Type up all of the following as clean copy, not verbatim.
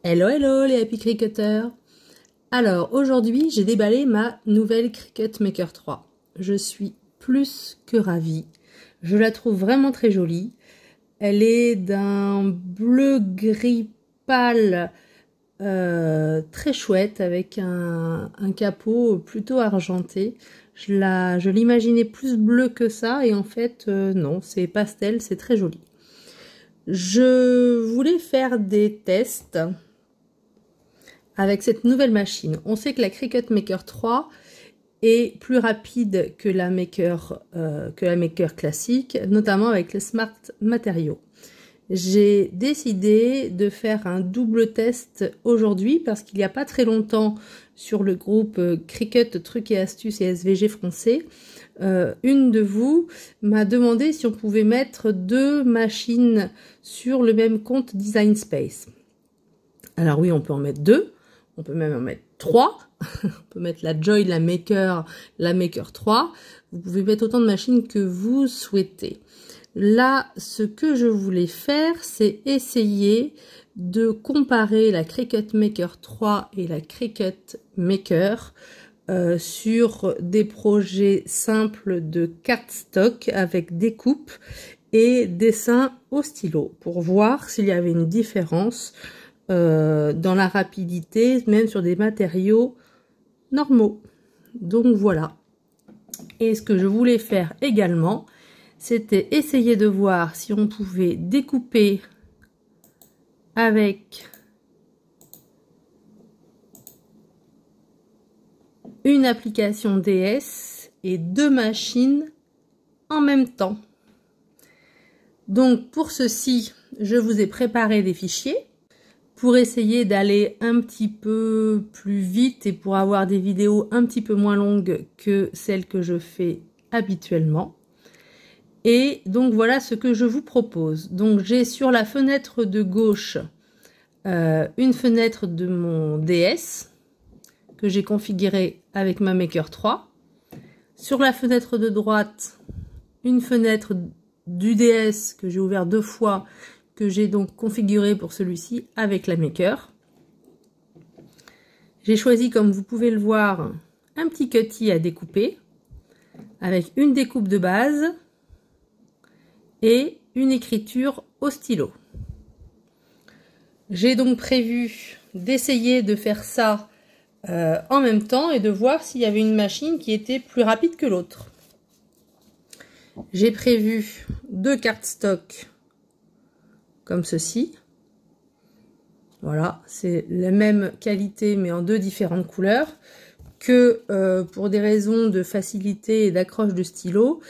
Hello hello les Happy Cricketers. Alors aujourd'hui j'ai déballé ma nouvelle Cricut Maker 3. Je suis plus que ravie. Je la trouve vraiment très jolie. Elle est d'un bleu gris pâle très chouette avec un capot plutôt argenté. Je l'imaginais plus bleu que ça et en fait non, c'est pastel, c'est très joli. Je voulais faire des tests avec cette nouvelle machine. On sait que la Cricut Maker 3 est plus rapide que la Maker classique, notamment avec les Smart matériaux. J'ai décidé de faire un double test aujourd'hui parce qu'il n'y a pas très longtemps sur le groupe Cricut Trucs et Astuces et SVG français, une de vous m'a demandé si on pouvait mettre deux machines sur le même compte Design Space. Alors oui, on peut en mettre deux. On peut même en mettre 3. On peut mettre la Joy, la Maker 3. Vous pouvez mettre autant de machines que vous souhaitez. Là, ce que je voulais faire, c'est essayer de comparer la Cricut Maker 3 et la Cricut Maker sur des projets simples de cardstock avec découpe et dessin au stylo pour voir s'il y avait une différence dans la rapidité, même sur des matériaux normaux. Donc voilà. Et ce que je voulais faire également, c'était essayer de voir si on pouvait découper avec une application DS et deux machines en même temps. Donc pour ceci, je vous ai préparé des fichiers pour essayer d'aller un petit peu plus vite et pour avoir des vidéos un petit peu moins longues que celles que je fais habituellement. Et donc voilà ce que je vous propose. Donc j'ai sur la fenêtre de gauche une fenêtre de mon DS que j'ai configurée avec ma Maker 3. Sur la fenêtre de droite, une fenêtre du DS que j'ai ouvert deux fois, que j'ai donc configuré pour celui-ci avec la Maker. J'ai choisi, comme vous pouvez le voir, un petit cutty à découper avec une découpe de base et une écriture au stylo. J'ai donc prévu d'essayer de faire ça en même temps et de voir s'il y avait une machine qui était plus rapide que l'autre. J'ai prévu deux cardstock comme ceci. Voilà, c'est la même qualité mais en deux différentes couleurs, que pour des raisons de facilité et d'accroche de stylo,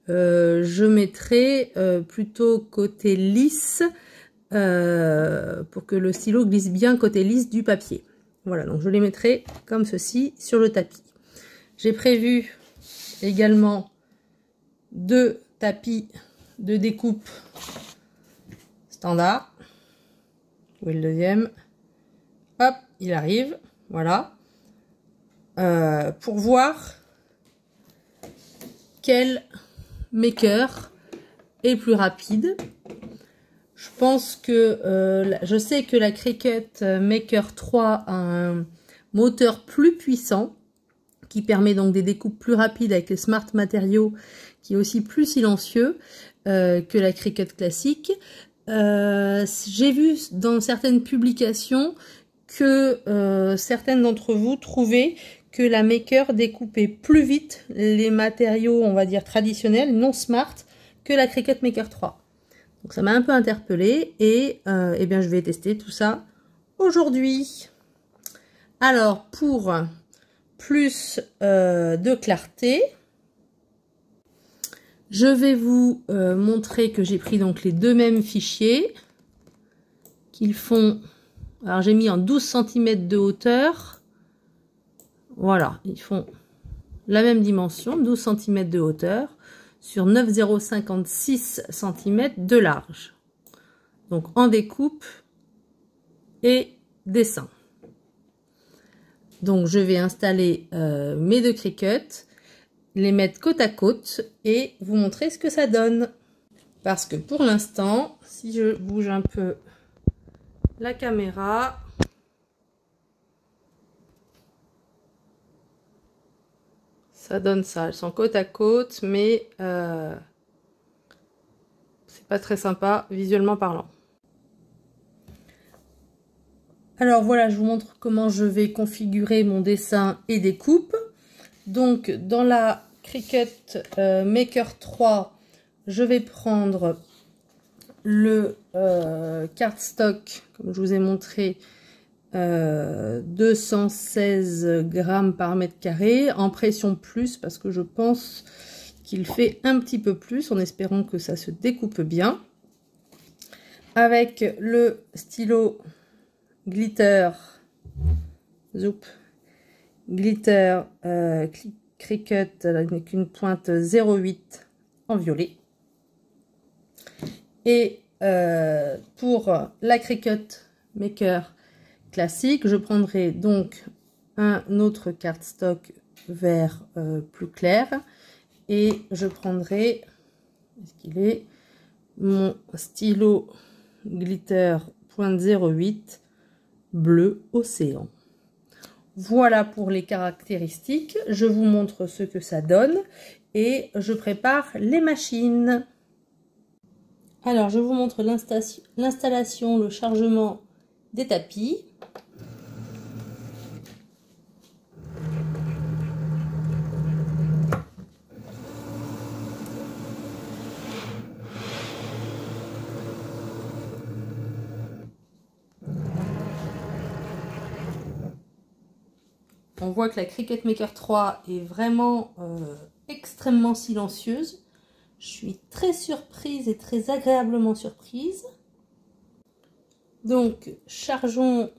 je mettrai plutôt côté lisse pour que le stylo glisse bien côté lisse du papier. Voilà, donc je les mettrai comme ceci sur le tapis. J'ai prévu également deux tapis de découpe standard. Où est le deuxième? Hop, il arrive. Voilà. Pour voir quel Maker est plus rapide. Je pense que je sais que la Cricut Maker 3 a un moteur plus puissant qui permet donc des découpes plus rapides avec les Smart matériaux, qui est aussi plus silencieux que la Cricut classique. J'ai vu dans certaines publications que certaines d'entre vous trouvaient que la Maker découpait plus vite les matériaux, on va dire traditionnels, non Smart, que la Cricut Maker 3. Donc ça m'a un peu interpellée et eh bien je vais tester tout ça aujourd'hui. Alors pour plus de clarté, je vais vous montrer que j'ai pris donc les deux mêmes fichiers qu'ils font. Alors j'ai mis en 12 cm de hauteur. Voilà, ils font la même dimension, 12 cm de hauteur sur 9,056 cm de large. Donc en découpe et dessin. Donc je vais installer mes deux Cricut, les mettre côte à côte et vous montrer ce que ça donne. Parce que pour l'instant, si je bouge un peu la caméra, Ça donne ça. Elles sont côte à côte, mais c'est pas très sympa visuellement parlant. Alors voilà, je vous montre comment je vais configurer mon dessin et découpe. Donc dans la Cricut Maker 3, je vais prendre le cardstock, comme je vous ai montré, 216 grammes par mètre carré, en pression plus, parce que je pense qu'il fait un petit peu plus, en espérant que ça se découpe bien. Avec le stylo glitter, glitter Cricut avec une pointe 0,8 en violet. Et pour la Cricut Maker classique, je prendrai donc un autre cardstock vert plus clair et je prendrai, est-ce qu'il est, mon stylo glitter pointe 0,8 bleu océan. Voilà pour les caractéristiques. Je vous montre ce que ça donne et je prépare les machines. Alors, je vous montre l'installation, le chargement des tapis. On voit que la Cricut Maker 3 est vraiment extrêmement silencieuse. Je suis très surprise et très agréablement surprise. Donc, chargeons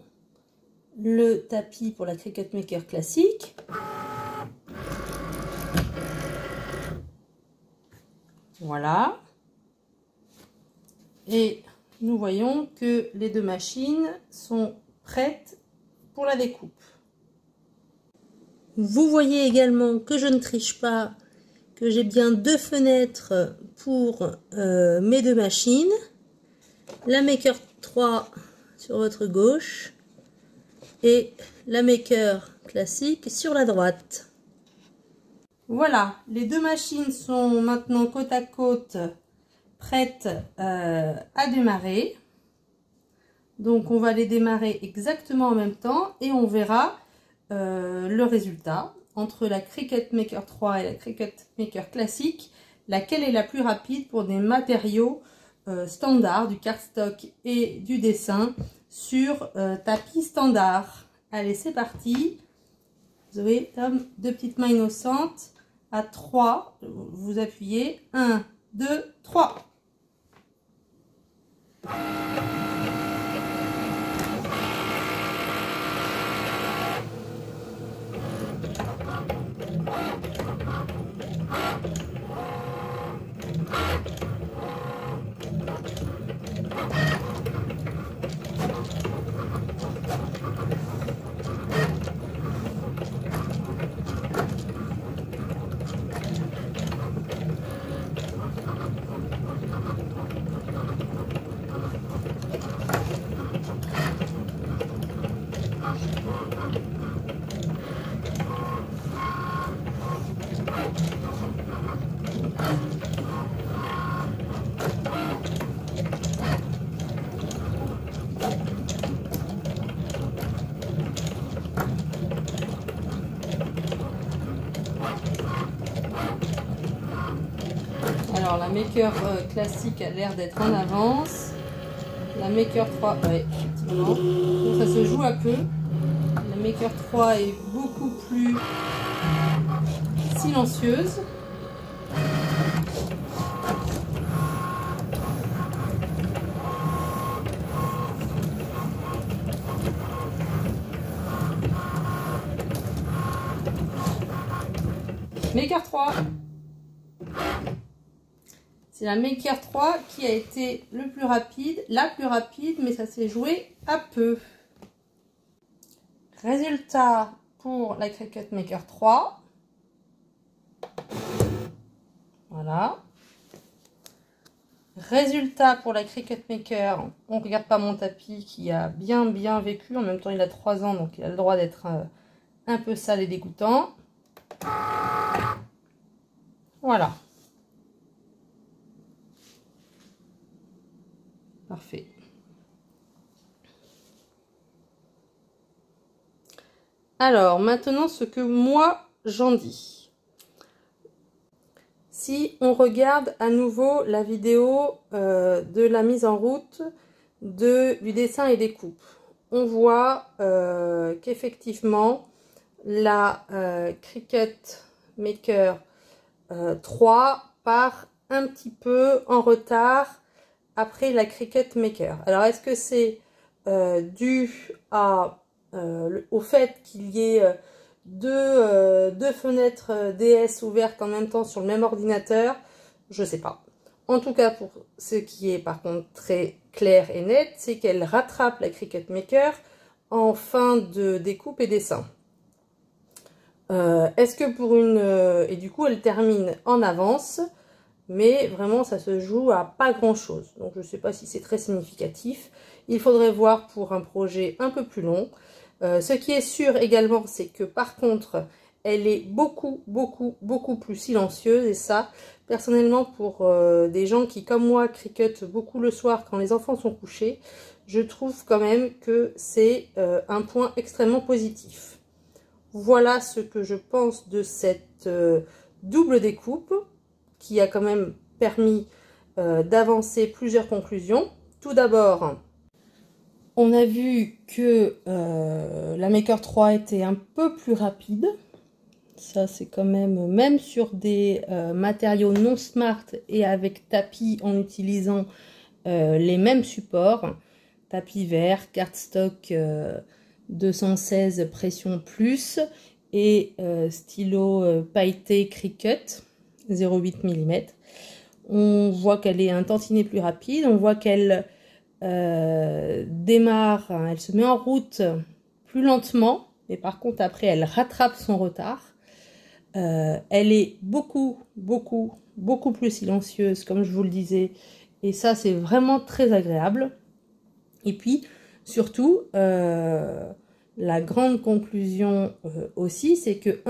le tapis pour la Cricut Maker classique. Voilà. Et nous voyons que les deux machines sont prêtes pour la découpe. Vous voyez également que je ne triche pas, que j'ai bien deux fenêtres pour mes deux machines. La Maker 3 sur votre gauche et la Maker classique sur la droite. Voilà, les deux machines sont maintenant côte à côte, prêtes à démarrer. Donc on va les démarrer exactement en même temps et on verra le résultat entre la Cricut Maker 3 et la Cricut Maker classique, laquelle est la plus rapide pour des matériaux standards, du cardstock et du dessin sur tapis standard. Allez, c'est parti. Vous avez comme deux petites mains innocentes. À 3, vous appuyez 1, 2, 3. Alors la Maker classique a l'air d'être en avance. La Maker 3, ouais, effectivement. Donc ça se joue un peu. La Maker 3 est beaucoup plus silencieuse. Maker 3. C'est la Maker 3 qui a été la plus rapide, mais ça s'est joué à peu. Résultat pour la Cricut Maker 3. Voilà. Résultat pour la Cricut Maker. On ne regarde pas mon tapis qui a bien vécu. En même temps, il a 3 ans, donc il a le droit d'être un peu sale et dégoûtant. Voilà. Parfait. Alors, maintenant, ce que moi, j'en dis. Si on regarde à nouveau la vidéo de la mise en route du dessin et des coupes, on voit qu'effectivement, la Cricut Maker 3 part un petit peu en retard après la Cricut Maker. Alors, est-ce que c'est dû au fait qu'il y ait deux fenêtres DS ouvertes en même temps sur le même ordinateur? Je sais pas. En tout cas, pour ce qui est par contre très clair et net, c'est qu'elle rattrape la Cricut Maker en fin de découpe et dessin. Est-ce que pour une... et du coup, elle termine en avance, mais vraiment, ça se joue à pas grand-chose. Donc, je ne sais pas si c'est très significatif. Il faudrait voir pour un projet un peu plus long. Ce qui est sûr également, c'est que par contre, elle est beaucoup plus silencieuse. Et ça, personnellement, pour des gens qui, comme moi, cricutent beaucoup le soir quand les enfants sont couchés, je trouve quand même que c'est un point extrêmement positif. Voilà ce que je pense de cette double découpe qui a quand même permis d'avancer plusieurs conclusions. Tout d'abord, on a vu que la Maker 3 était un peu plus rapide. Ça, c'est quand même sur des matériaux non smart et avec tapis en utilisant les mêmes supports. Tapis vert, cardstock 216 pression plus et stylo pailleté Cricut 0,8 mm. On voit qu'elle est un tantinet plus rapide. On voit qu'elle démarre, elle se met en route plus lentement, mais par contre après elle rattrape son retard. Elle est beaucoup plus silencieuse, comme je vous le disais, et ça c'est vraiment très agréable. Et puis surtout, la grande conclusion aussi, c'est que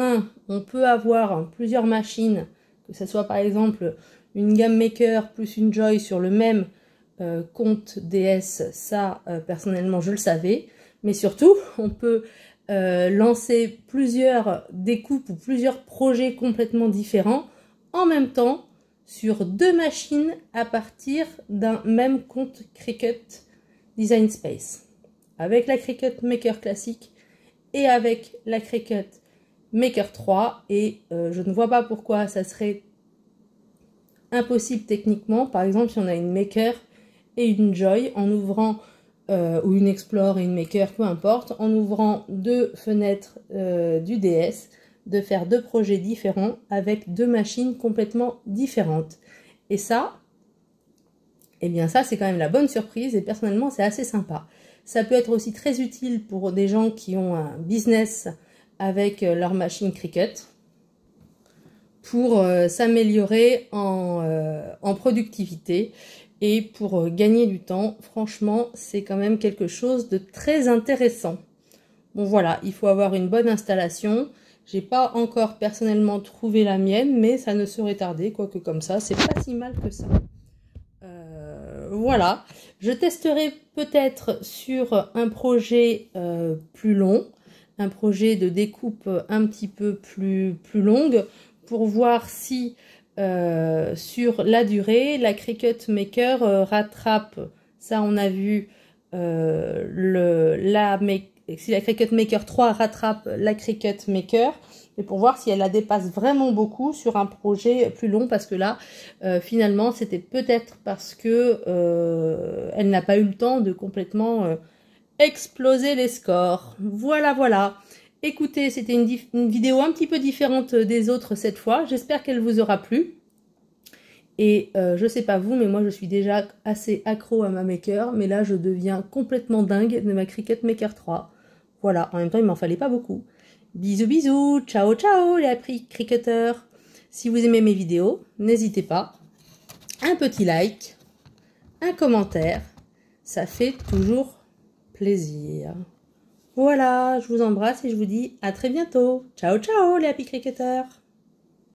on peut avoir plusieurs machines, que ce soit par exemple une gamme Maker plus une Joy sur le même compte DS, ça personnellement je le savais, mais surtout on peut lancer plusieurs découpes ou plusieurs projets complètement différents en même temps sur deux machines à partir d'un même compte Cricut Design Space, avec la Cricut Maker classique et avec la Cricut Maker 3, et je ne vois pas pourquoi ça serait impossible techniquement. Par exemple, si on a une Maker et une Joy, en ouvrant, ou une Explore et une Maker, peu importe, en ouvrant deux fenêtres du DS, de faire deux projets différents avec deux machines complètement différentes. Et ça, eh bien ça c'est quand même la bonne surprise, et personnellement c'est assez sympa. Ça peut être aussi très utile pour des gens qui ont un business avec leur machine Cricut, pour s'améliorer en productivité et pour gagner du temps. Franchement, c'est quand même quelque chose de très intéressant. Bon voilà, il faut avoir une bonne installation. J'ai pas encore personnellement trouvé la mienne, mais ça ne saurait tarder, quoique comme ça, c'est pas si mal que ça. Voilà, je testerai peut-être sur un projet plus long, un projet de découpe un petit peu plus longue, pour voir si sur la durée, la Cricut Maker rattrape, ça on a vu, si la Cricut Maker 3 rattrape la Cricut Maker, et pour voir si elle la dépasse vraiment beaucoup sur un projet plus long, parce que là, finalement, c'était peut-être parce que elle n'a pas eu le temps de complètement exploser les scores. Voilà. Écoutez, c'était une vidéo un petit peu différente des autres cette fois. J'espère qu'elle vous aura plu. Et je sais pas vous, mais moi je suis déjà assez accro à ma Maker, mais là je deviens complètement dingue de ma Cricut Maker 3. Voilà, en même temps il m'en fallait pas beaucoup. Bisous, ciao les cricketeurs. Si vous aimez mes vidéos, n'hésitez pas. Un petit like, un commentaire, ça fait toujours plaisir. Voilà, je vous embrasse et je vous dis à très bientôt. Ciao les happy cricketeurs.